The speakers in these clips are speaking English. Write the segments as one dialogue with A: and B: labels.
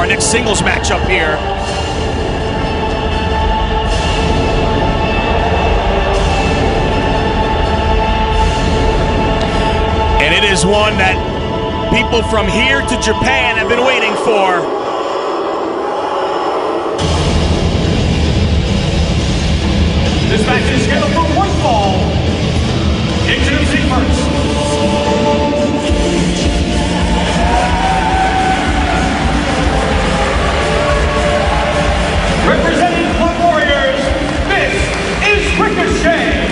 A: our next singles matchup here. And it is one that people from here to Japan have been waiting for.
B: This match is scheduled for one fall. Introducing first. Representing Blood Warriors, this is Ricochet.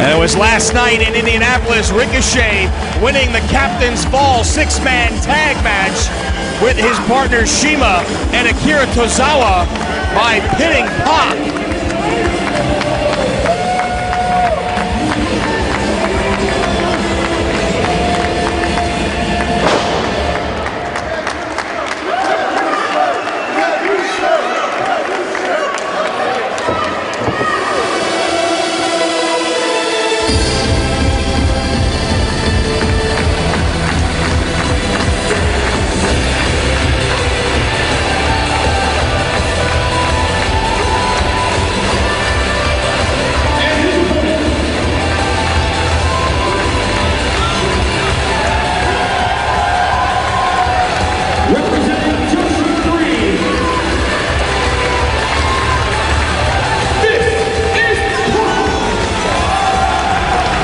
A: And it was last night in Indianapolis, Ricochet winning the Captain's Fall six-man tag match with his partner Shima and Akira Tozawa by pinning PAC.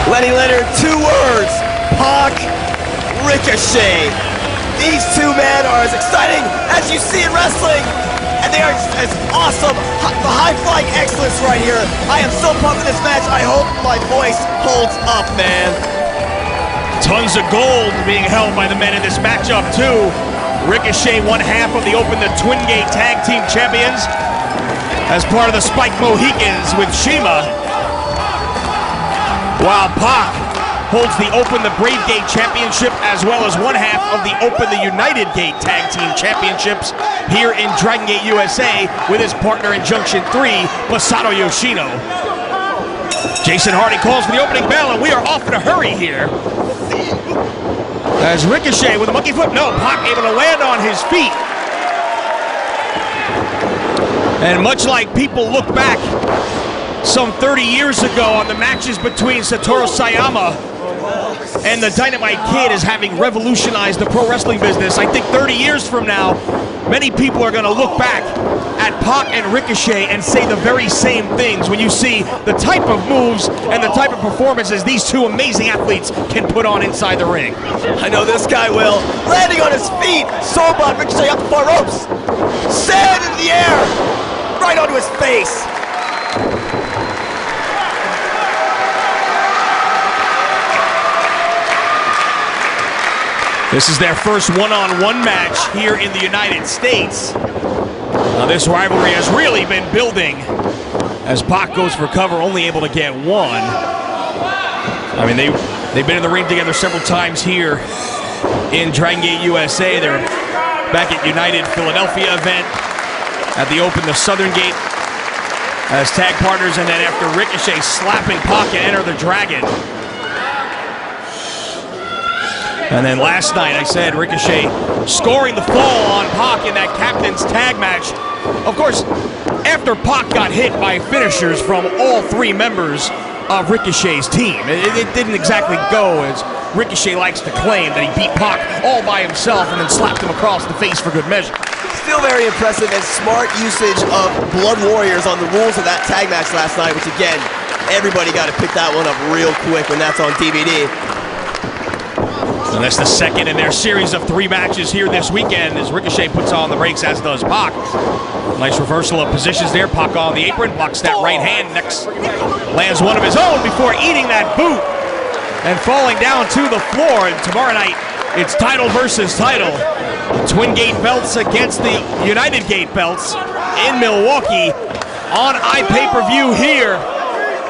C: Lenny Leonard, 2 words, PAC, Ricochet. These two men are as exciting as you see in wrestling, and they are as awesome. The high-flying excellence right here. I am so pumped for this match. I hope my voice holds up, man.
A: Tons of gold being held by the men in this matchup, too. Ricochet, one half of the Open the Twin Gate Tag Team Champions, as part of the Spike Mohicans with Shima. While PAC holds the Open the Brave Gate Championship, as well as one half of the Open the United Gate Tag Team Championships here in Dragon Gate USA with his partner in Junction 3, Masato Yoshino. Jason Hardy calls for the opening bell, and we are off in a hurry here. As Ricochet with a monkey flip, no, PAC able to land on his feet. And much like people look back some 30 years ago on the matches between Satoru Sayama and the Dynamite Kid as having revolutionized the pro wrestling business, I think 30 years from now, many people are going to look back at PAC and Ricochet and say the very same things when you see the type of moves and the type of performances these two amazing athletes can put on inside the ring.
C: I know this guy will. Landing on his feet, Soulbot Ricochet up the far ropes. Sand in the air, right onto his face.
A: This is their first one-on-one match here in the United States. Now this rivalry has really been building as PAC goes for cover, only able to get one. I mean, they've been in the ring together several times here in Dragon Gate USA. They're back at United Philadelphia event, at the Open the Southern Gate as tag partners, and then after Ricochet slapping PAC and Enter the Dragon. And then last night, I said Ricochet scoring the fall on PAC in that captain's tag match. Of course, after PAC got hit by finishers from all 3 members of Ricochet's team, it didn't exactly go as Ricochet likes to claim, that he beat PAC all by himself and then slapped him across the face for good measure.
C: Still very impressive and smart usage of Blood Warriors on the rules of that tag match last night, which again, everybody got to pick that one up real quick when that's on DVD.
A: And that's the second in their series of 3 matches here this weekend as Ricochet puts on the brakes, as does PAC. Nice reversal of positions there. PAC on the apron, blocks that right hand. Next, lands one of his own before eating that boot and falling down to the floor. And tomorrow night, it's title versus title. The Twin Gate belts against the United Gate belts in Milwaukee on iPay-per-view here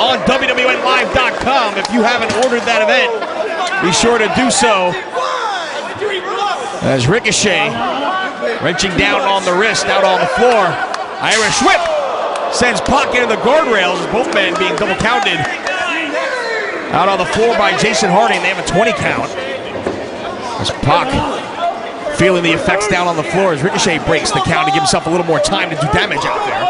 A: on WWNLive.com. If you haven't ordered that event, be sure to do so. As Ricochet wrenching down on the wrist, out on the floor. Irish whip sends PAC into the guardrails, both men being double counted. Out on the floor by Jason Hardy, and they have a 20 count. As PAC feeling the effects down on the floor as Ricochet breaks the count to give himself a little more time to do damage out there.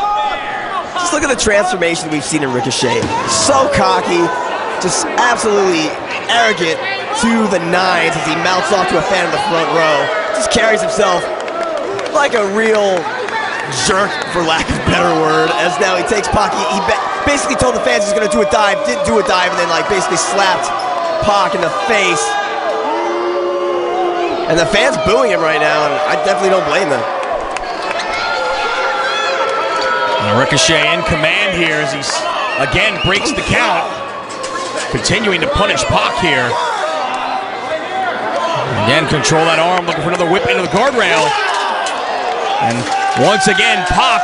C: Just look at the transformation we've seen in Ricochet. So cocky, just absolutely arrogant to the nines as he mounts off to a fan in the front row. Just carries himself like a real jerk, for lack of a better word, as now he takes Pac. He basically told the fans he's gonna do a dive, didn't do a dive, and then like basically slapped Pac in the face. And the fans booing him right now, and I definitely don't blame them.
A: And Ricochet in command here as he again breaks the count, continuing to punish Pac here. Again, control that arm, looking for another whip into the guardrail. And once again, Pac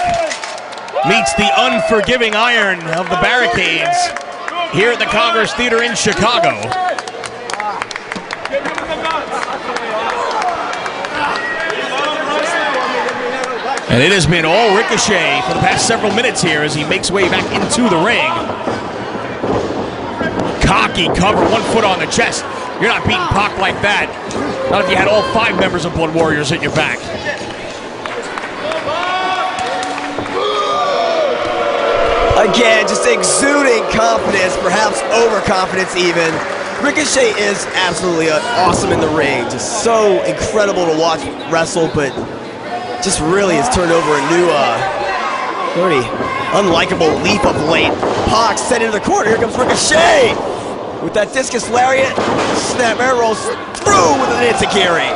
A: meets the unforgiving iron of the barricades here at the Congress Theater in Chicago. And it has been all Ricochet for the past several minutes here as he makes way back into the ring. Cocky cover, 1 foot on the chest. You're not beating Pac like that. Not if you had all 5 members of Blood Warriors at your back.
C: Again, just exuding confidence, perhaps overconfidence even. Ricochet is absolutely awesome in the ring. Just so incredible to watch wrestle, but just really has turned over a new, very unlikable leap of late. Pac sent into the corner. Here comes Ricochet with that discus lariat. Snap air rolls through with an enziguri.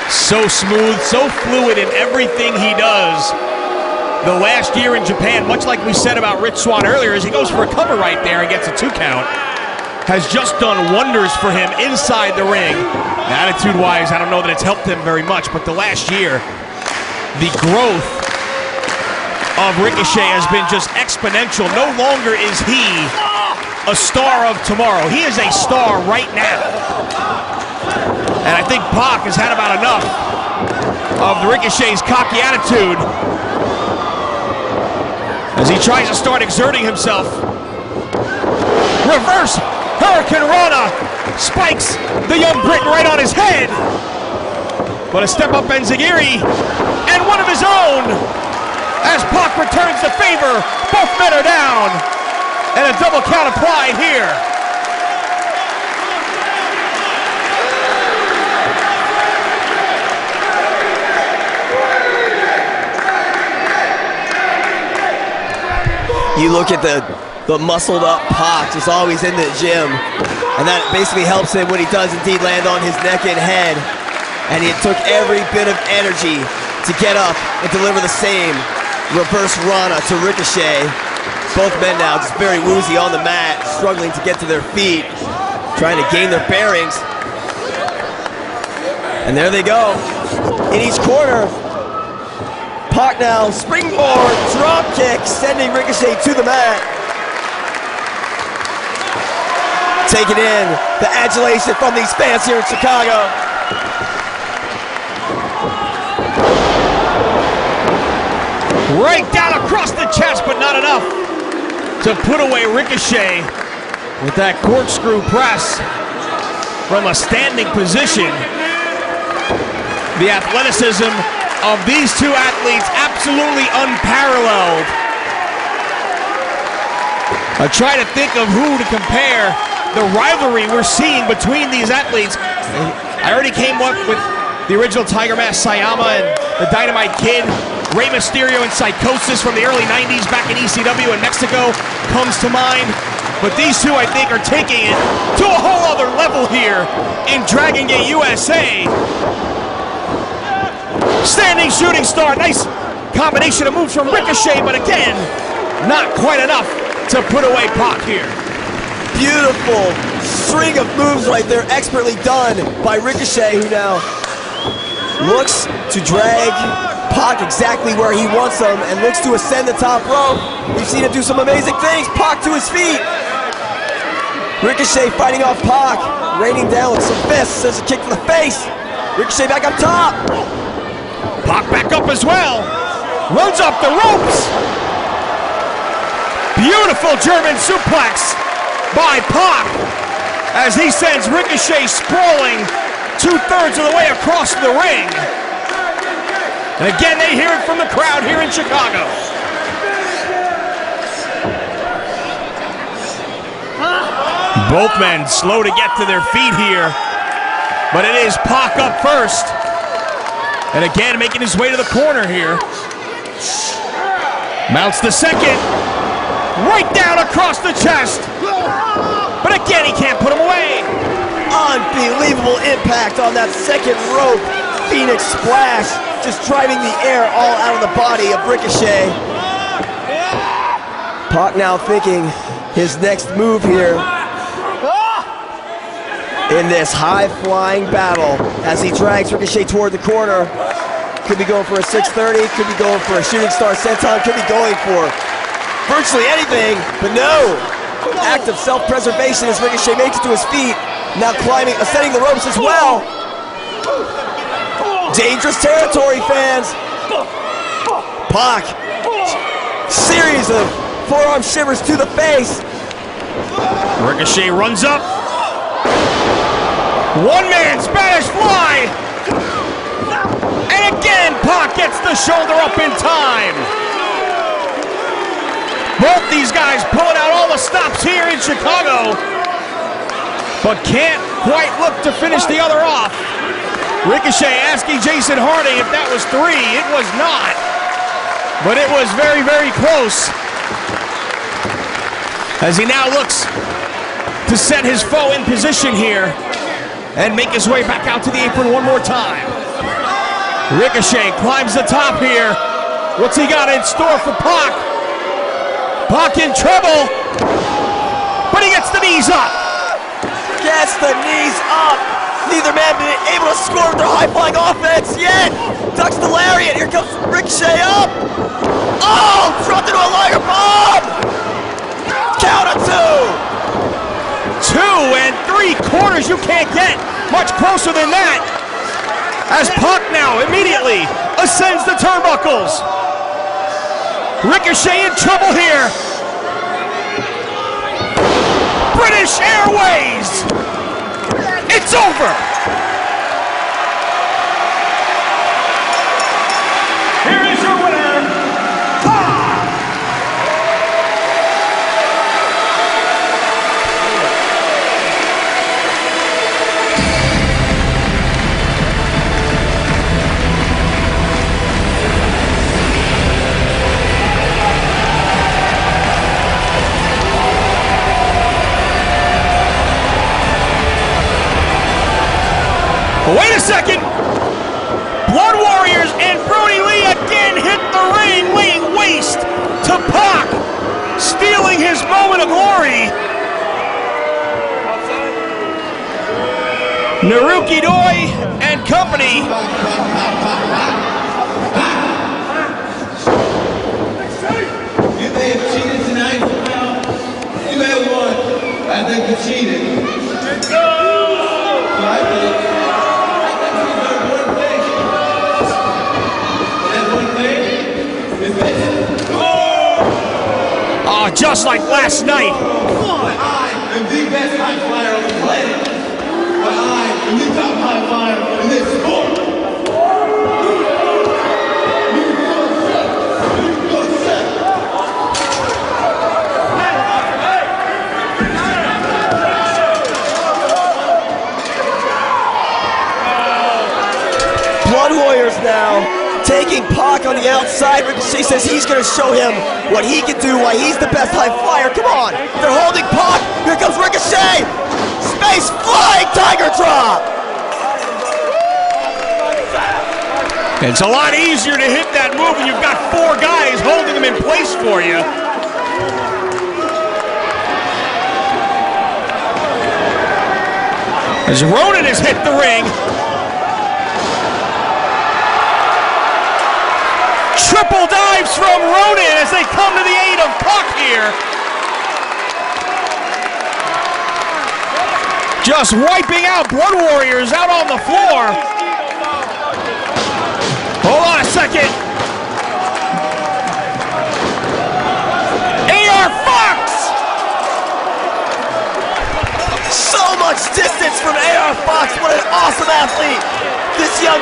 A: So smooth, so fluid in everything he does. The last year in Japan, much like we said about Rich Swann earlier, as he goes for a cover right there and gets a 2 count, has just done wonders for him inside the ring. Attitude-wise, I don't know that it's helped him very much, but the last year, the growth of Ricochet has been just exponential. No longer is he a star of tomorrow. He is a star right now. And I think Pac has had about enough of the Ricochet's cocky attitude as he tries to start exerting himself. Reverse Hurricane Rana spikes the young Briton right on his head. But a step-up enziguri and one of his own as Pac returns the favor. Both men are down and a double count applied here.
C: You look at the muscled up Pac, just always in the gym, and that basically helps him when he does indeed land on his neck and head. And it took every bit of energy to get up and deliver the same reverse Rana to Ricochet. Both men now just very woozy on the mat, struggling to get to their feet, trying to gain their bearings. And there they go, in each corner. Pac now, springboard, drop kick, sending Ricochet to the mat. Taking in the adulation from these fans here in Chicago.
A: Right down across the chest, but not enough to put away Ricochet with that corkscrew press from a standing position. The athleticism of these two athletes absolutely unparalleled. I try to think of who to compare the rivalry we're seeing between these athletes. I already came up with the original Tiger Mask Sayama and the Dynamite Kid. Rey Mysterio and Psychosis from the early 90s back in ECW in Mexico comes to mind. But these two, I think, are taking it to a whole other level here in DRAGONGATE USA. Standing shooting star, nice combination of moves from Ricochet, but again, not quite enough to put away Pac here.
C: Beautiful string of moves right there, expertly done by Ricochet, who now looks to drag Pac exactly where he wants him and looks to ascend the top rope. We've seen him do some amazing things. Pac to his feet. Ricochet fighting off Pac, raining down with some fists. There's a kick to the face. Ricochet back up top.
A: Pac back up as well. Runs up the ropes. Beautiful German suplex by Pac as he sends Ricochet sprawling 2/3 of the way across the ring. And again, they hear it from the crowd here in Chicago. Both men slow to get to their feet here, but it is PAC up first. And again, making his way to the corner here. Mounts the second, right down across the chest. But again, he can't put him away.
C: Unbelievable impact on that second rope. Phoenix splash, just driving the air all out of the body of Ricochet. PAC now thinking his next move here in this high-flying battle as he drags Ricochet toward the corner. Could be going for a 630, could be going for a shooting star senton, could be going for virtually anything, but no. Act of self-preservation as Ricochet makes it to his feet. Now climbing, ascending the ropes as well. Dangerous territory, fans. PAC, series of forearm shivers to the face.
A: Ricochet runs up. One man Spanish fly. And again, PAC gets the shoulder up in time. Both these guys pulling out all the stops here in Chicago, but can't quite look to finish the other off. Ricochet asking Jason Harding if that was 3. It was not, but it was very, very close. As he now looks to set his foe in position here and make his way back out to the apron one more time. Ricochet climbs the top here. What's he got in store for PAC? PAC in trouble, but he gets the knees up.
C: Gets the knees up. Neither man been able to score with their high-flying offense yet. Ducks the lariat. Here comes Ricochet up. Oh, dropped into a liar bomb. Count of 2.
A: 2 3/4. You can't get much closer than that. As PAC now immediately ascends the turnbuckles. Ricochet in trouble here. British Airways. It's over.
B: Here is your winner, PAC.
A: Wait a second. Blood Warriors and Brody Lee again hit the ring, laying waste to PAC, stealing his moment of glory. Naruki Doi and company.
D: You may have cheated tonight. You may have won. I think you cheated.
A: Just like last night.
D: I am the best high flyer on the planet. But I am the top high flyer in this sport.
C: Blood Warriors now taking PAC on the outside. Ricochet says he's going to show him what he can do, why he's the best high flyer. Come on. They're holding PAC. Here comes Ricochet. Space flying tiger drop.
A: It's a lot easier to hit that move when you've got 4 guys holding him in place for you. As Ronan has hit the ring. Triple dives from Ronan as they come to the aid of PAC here. Just wiping out Blood Warriors out on the floor. Hold on a second. AR Fox!
C: So much distance from AR Fox. What an awesome athlete. This young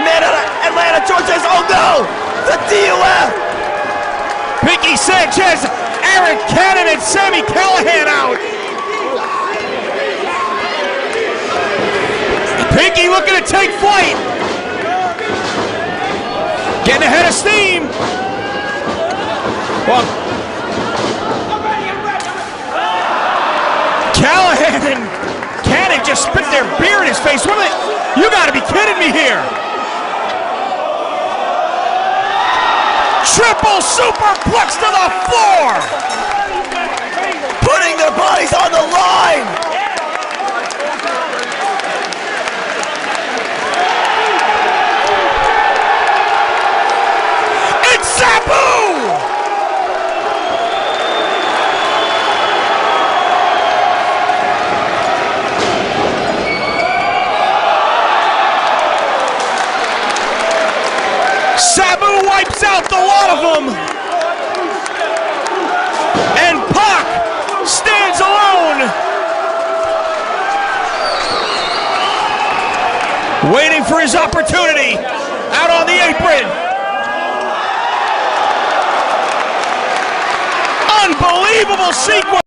C: man out of Atlanta, Georgia is, oh no, the DUF.
A: Pinky Sanchez, Aaron Cannon, and Sami Callihan out. Pinky looking to take flight. Getting ahead of steam. Well, Callihan and Cannon just spit their beer in his face. What are they? You gotta be kidding me here. Triple superplex to the floor.
C: Putting their bodies on the line.
A: It's Sabu! Sabu wipes out the lot of them. And PAC stands alone. Waiting for his opportunity. Out on the apron. Unbelievable sequence.